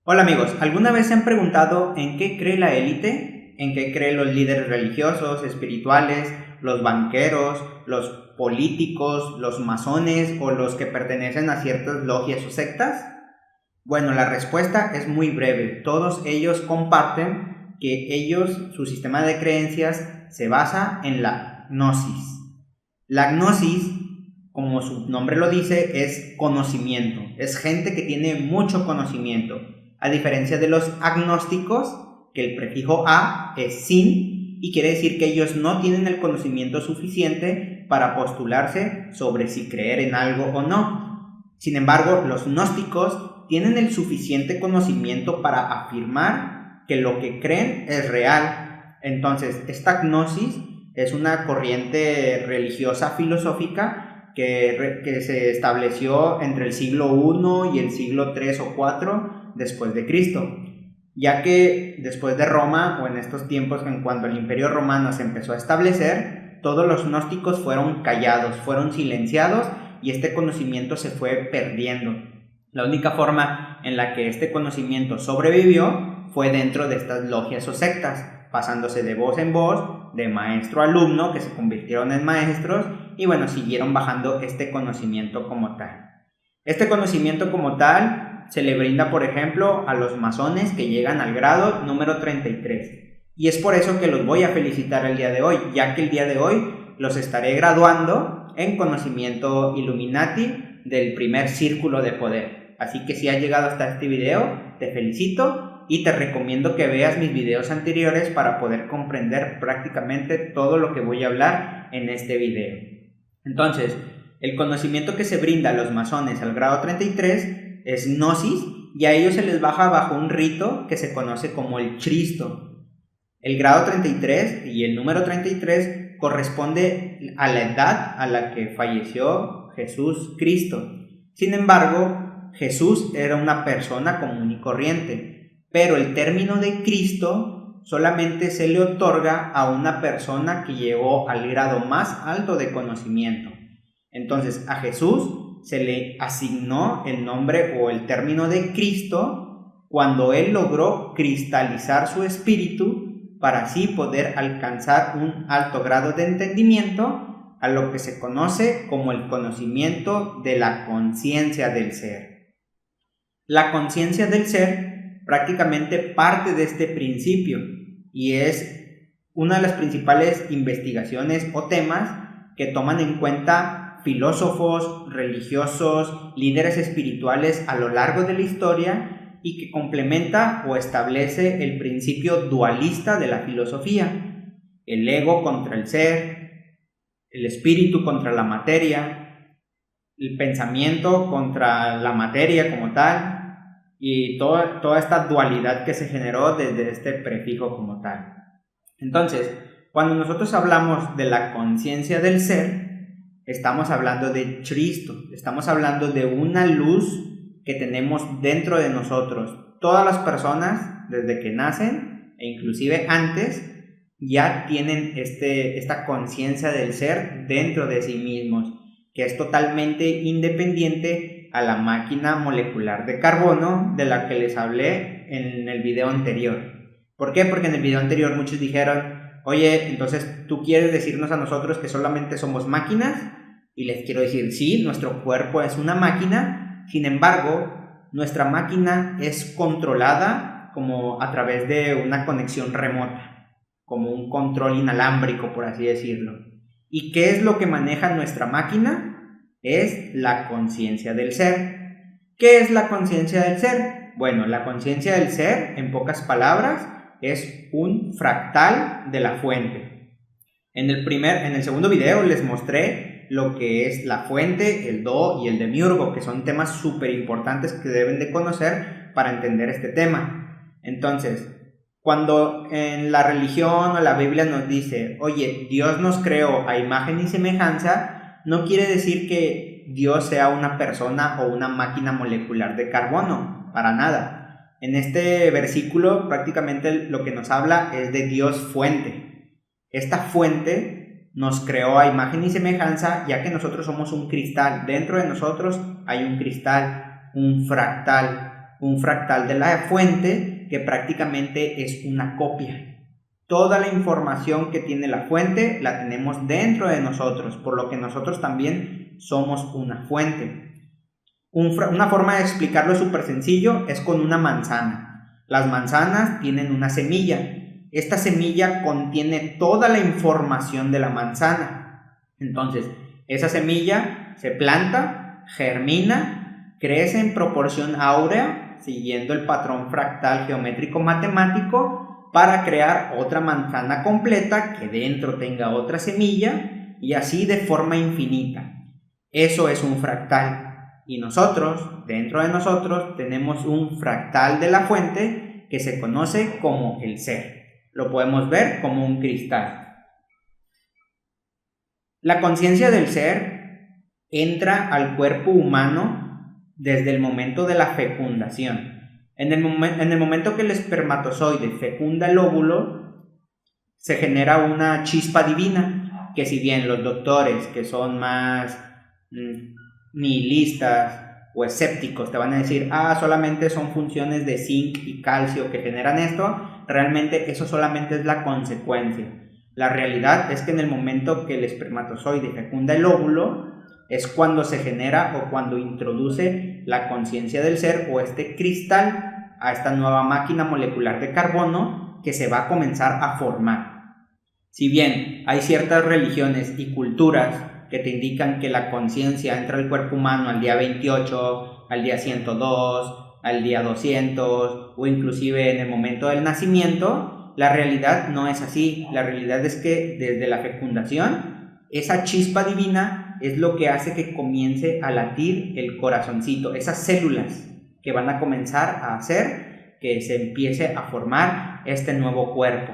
Hola amigos, ¿alguna vez se han preguntado en qué cree la élite? ¿En qué creen los líderes religiosos, espirituales, los banqueros, los políticos, los masones o los que pertenecen a ciertas logias o sectas? Bueno, la respuesta es muy breve. Todos ellos comparten que su sistema de creencias se basa en la gnosis. La gnosis, como su nombre lo dice, es conocimiento. Es gente que tiene mucho conocimiento. A diferencia de los agnósticos, que el prefijo a es sin y quiere decir que ellos no tienen el conocimiento suficiente para postularse sobre si creer en algo o no. Sin embargo, los gnósticos tienen el suficiente conocimiento para afirmar que lo que creen es real. Entonces, esta gnosis es una corriente religiosa filosófica que se estableció entre el siglo I y el siglo III o IV después de Cristo, ya que después de Roma, o en estos tiempos en cuanto el Imperio Romano se empezó a establecer, todos los gnósticos fueron callados, fueron silenciados y este conocimiento se fue perdiendo. La única forma en la que este conocimiento sobrevivió fue dentro de estas logias o sectas, pasándose de voz en voz, de maestro a alumno, que se convirtieron en maestros y bueno, siguieron bajando este conocimiento como tal. Este conocimiento como tal se le brinda, por ejemplo, a los masones que llegan al grado número 33. Y es por eso que los voy a felicitar el día de hoy, ya que el día de hoy los estaré graduando en conocimiento Illuminati del primer círculo de poder. Así que si has llegado hasta este video, te felicito y te recomiendo que veas mis videos anteriores para poder comprender prácticamente todo lo que voy a hablar en este video. Entonces, el conocimiento que se brinda a los masones al grado 33 es gnosis y a ellos se les baja bajo un rito que se conoce como el Cristo. El grado 33 y el número 33 corresponde a la edad a la que falleció Jesús Cristo. Sin embargo, Jesús era una persona común y corriente, pero el término de Cristo solamente se le otorga a una persona que llegó al grado más alto de conocimiento. Entonces, a Jesús se le asignó el nombre o el término de Cristo cuando él logró cristalizar su espíritu para así poder alcanzar un alto grado de entendimiento, a lo que se conoce como el conocimiento de la conciencia del ser. La conciencia del ser prácticamente parte de este principio y es una de las principales investigaciones o temas que toman en cuenta filósofos, religiosos, líderes espirituales a lo largo de la historia y que complementa o establece el principio dualista de la filosofía: el ego contra el ser, el espíritu contra la materia, el pensamiento contra la materia como tal, y toda esta dualidad que se generó desde este prefijo como tal. Entonces, cuando nosotros hablamos de la conciencia del ser, estamos hablando de Cristo, estamos hablando de una luz que tenemos dentro de nosotros. Todas las personas, desde que nacen, e inclusive antes, ya tienen esta conciencia del ser dentro de sí mismos, que es totalmente independiente a la máquina molecular de carbono de la que les hablé en el video anterior. ¿Por qué? Porque en el video anterior muchos dijeron: oye, entonces ¿tú quieres decirnos a nosotros que solamente somos máquinas? Y les quiero decir, sí, nuestro cuerpo es una máquina, sin embargo, nuestra máquina es controlada como a través de una conexión remota, como un control inalámbrico, por así decirlo. ¿Y qué es lo que maneja nuestra máquina? Es la conciencia del ser. ¿Qué es la conciencia del ser? Bueno, la conciencia del ser, en pocas palabras, es un fractal de la fuente. En el segundo video les mostré lo que es la fuente, el do y el demiurgo, que son temas súper importantes que deben de conocer para entender este tema. Entonces, cuando en la religión o la Biblia nos dice: oye, Dios nos creó a imagen y semejanza, no quiere decir que Dios sea una persona o una máquina molecular de carbono, para nada. En este versículo prácticamente lo que nos habla es de Dios fuente. Esta fuente nos creó a imagen y semejanza, ya que nosotros somos un cristal. Dentro de nosotros hay un cristal, un fractal, un fractal de la fuente que prácticamente es una copia. Toda la información que tiene la fuente la tenemos dentro de nosotros, por lo que nosotros también somos una fuente. Una forma de explicarlo súper sencillo es con una manzana. Las manzanas tienen una semilla. Esta semilla contiene toda la información de la manzana. Entonces, esa semilla se planta, germina, crece en proporción áurea, siguiendo el patrón fractal geométrico matemático, para crear otra manzana completa que dentro tenga otra semilla, y así de forma infinita. Eso es un fractal. Y nosotros, dentro de nosotros, tenemos un fractal de la fuente que se conoce como el ser. Lo podemos ver como un cristal. La conciencia del ser entra al cuerpo humano desde el momento de la fecundación. En el momento que el espermatozoide fecunda el óvulo, se genera una chispa divina, que si bien los doctores que son más nihilistas o escépticos te van a decir, solamente son funciones de zinc y calcio que generan esto, realmente eso solamente es la consecuencia. La realidad es que en el momento que el espermatozoide fecunda el óvulo es cuando se genera o cuando introduce la conciencia del ser o este cristal a esta nueva máquina molecular de carbono que se va a comenzar a formar. Si bien hay ciertas religiones y culturas que te indican que la conciencia entra al cuerpo humano al día 28, al día 102, al día 200 o inclusive en el momento del nacimiento, la realidad no es así. La realidad es que desde la fecundación, esa chispa divina es lo que hace que comience a latir el corazoncito, esas células que van a comenzar a hacer que se empiece a formar este nuevo cuerpo.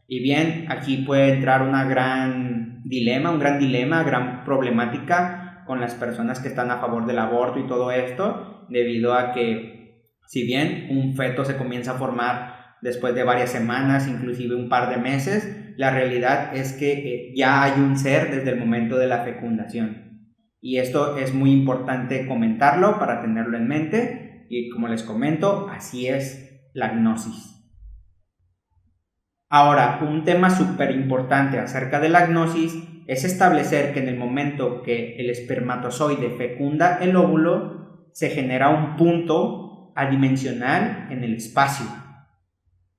Y bien, aquí puede entrar un gran dilema, problemática con las personas que están a favor del aborto y todo esto, debido a que si bien un feto se comienza a formar después de varias semanas, inclusive un par de meses, la realidad es que ya hay un ser desde el momento de la fecundación. Y esto es muy importante comentarlo para tenerlo en mente, y como les comento, así es la gnosis. Ahora, un tema súper importante acerca de la gnosis es establecer que en el momento que el espermatozoide fecunda el óvulo, se genera un punto adimensional en el espacio.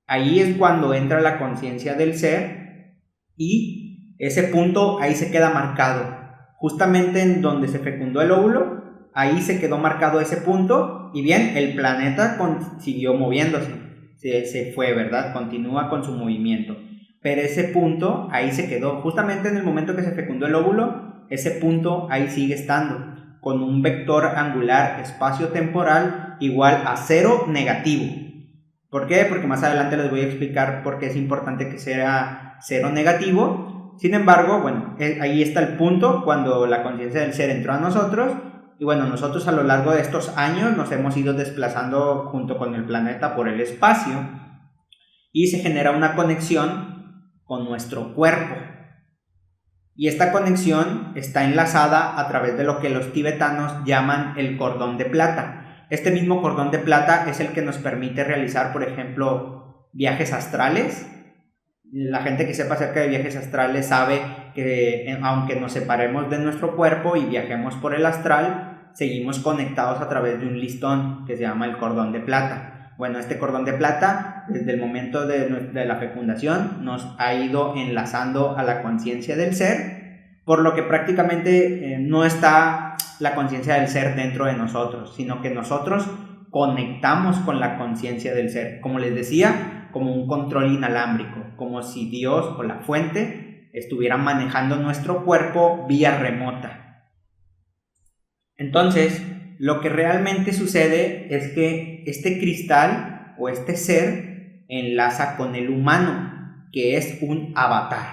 Ahí es cuando entra la conciencia del ser y ese punto ahí se queda marcado. Justamente en donde se fecundó el óvulo, ahí se quedó marcado ese punto y bien, el planeta siguió moviéndose. Se fue, ¿verdad? Continúa con su movimiento. Pero ese punto ahí se quedó. Justamente en el momento que se fecundó el óvulo, ese punto ahí sigue estando, con un vector angular espacio-temporal igual a 0 negativo. ¿Por qué? Porque más adelante les voy a explicar por qué es importante que sea 0 negativo. Sin embargo, bueno, ahí está el punto cuando la conciencia del ser entró a nosotros. Y bueno, nosotros a lo largo de estos años nos hemos ido desplazando junto con el planeta por el espacio y se genera una conexión con nuestro cuerpo. Y esta conexión está enlazada a través de lo que los tibetanos llaman el cordón de plata. Este mismo cordón de plata es el que nos permite realizar, por ejemplo, viajes astrales. La gente que sepa acerca de viajes astrales sabe que aunque nos separemos de nuestro cuerpo y viajemos por el astral, seguimos conectados a través de un listón que se llama el cordón de plata. Bueno, este cordón de plata, desde el momento de la fecundación, nos ha ido enlazando a la conciencia del ser, por lo que prácticamente no está la conciencia del ser dentro de nosotros, sino que nosotros conectamos con la conciencia del ser. Como les decía, como un control inalámbrico, como si Dios o la fuente estuvieran manejando nuestro cuerpo vía remota. Entonces, lo que realmente sucede es que este cristal o este ser enlaza con el humano, que es un avatar.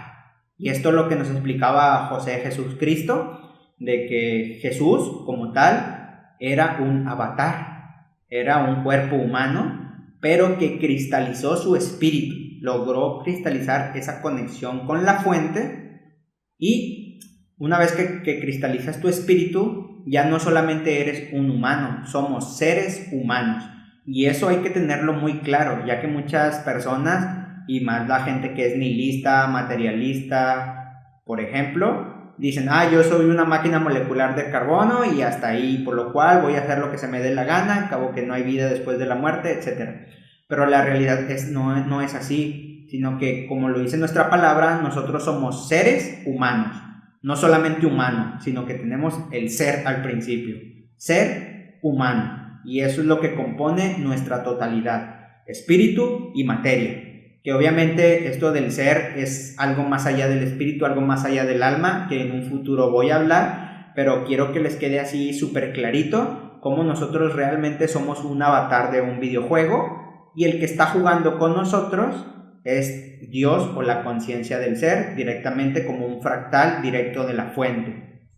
Y esto es lo que nos explicaba José Jesús Cristo, de que Jesús como tal era un avatar, era un cuerpo humano, pero que cristalizó su espíritu, logró cristalizar esa conexión con la fuente, y una vez que cristalizas tu espíritu, ya no solamente eres un humano, somos seres humanos. Y eso hay que tenerlo muy claro, ya que muchas personas, y más la gente que es nihilista, materialista, por ejemplo, dicen, yo soy una máquina molecular de carbono y hasta ahí, por lo cual voy a hacer lo que se me dé la gana, acabo que no hay vida después de la muerte, etc. Pero la realidad no es así, sino que, como lo dice nuestra palabra, nosotros somos seres humanos, no solamente humanos, sino que tenemos el ser al principio, ser humano. Y eso es lo que compone nuestra totalidad, espíritu y materia. Que obviamente esto del ser es algo más allá del espíritu, algo más allá del alma, que en un futuro voy a hablar, pero quiero que les quede así súper clarito cómo nosotros realmente somos un avatar de un videojuego y el que está jugando con nosotros es Dios o la conciencia del ser, directamente como un fractal directo de la fuente.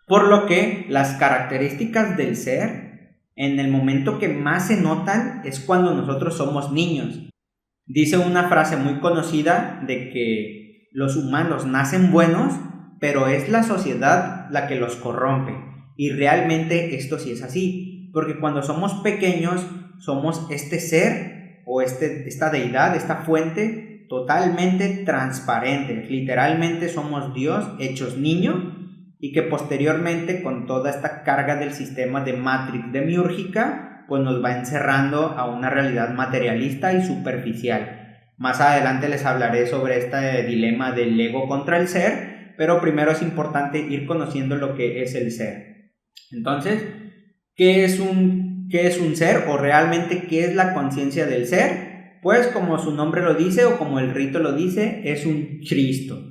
Por lo que las características del ser, en el momento que más se notan es cuando nosotros somos niños. Dice una frase muy conocida de que los humanos nacen buenos, pero es la sociedad la que los corrompe. Y realmente esto sí es así, porque cuando somos pequeños somos este ser o esta deidad, esta fuente totalmente transparente. Literalmente somos Dios hechos niño, y que posteriormente, con toda esta carga del sistema de Matrix demiúrgica, pues nos va encerrando a una realidad materialista y superficial. Más adelante les hablaré sobre este dilema del ego contra el ser, pero primero es importante ir conociendo lo que es el ser. Entonces, ¿qué es un ser o realmente qué es la conciencia del ser? Pues como su nombre lo dice o como el rito lo dice, es un Cristo.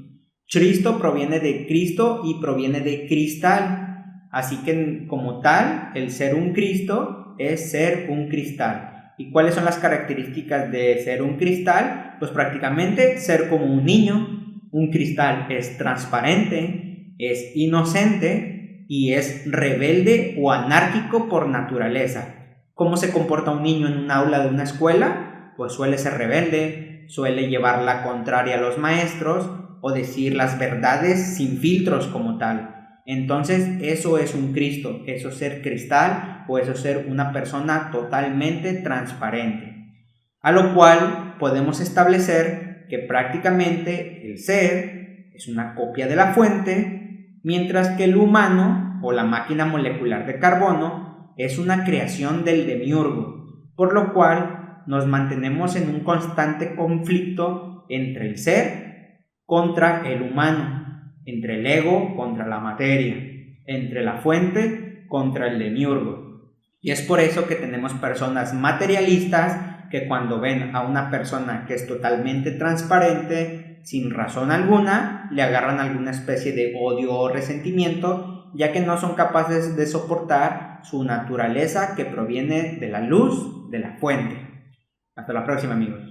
Cristo proviene de Cristo y proviene de cristal, así que como tal, el ser un Cristo es ser un cristal. ¿Y cuáles son las características de ser un cristal? Pues prácticamente ser como un niño. Un cristal es transparente, es inocente y es rebelde o anárquico por naturaleza. ¿Cómo se comporta un niño en un aula de una escuela? Pues suele ser rebelde, suele llevar la contraria a los maestros, o decir las verdades sin filtros como tal. Entonces eso es un Cristo, eso es ser cristal o eso es ser una persona totalmente transparente. A lo cual podemos establecer que prácticamente el ser es una copia de la fuente, mientras que el humano o la máquina molecular de carbono es una creación del demiurgo, por lo cual nos mantenemos en un constante conflicto entre el ser contra el humano, entre el ego contra la materia, entre la fuente contra el demiurgo. Y es por eso que tenemos personas materialistas que cuando ven a una persona que es totalmente transparente, sin razón alguna, le agarran alguna especie de odio o resentimiento, ya que no son capaces de soportar su naturaleza que proviene de la luz de la fuente. Hasta la próxima, amigos.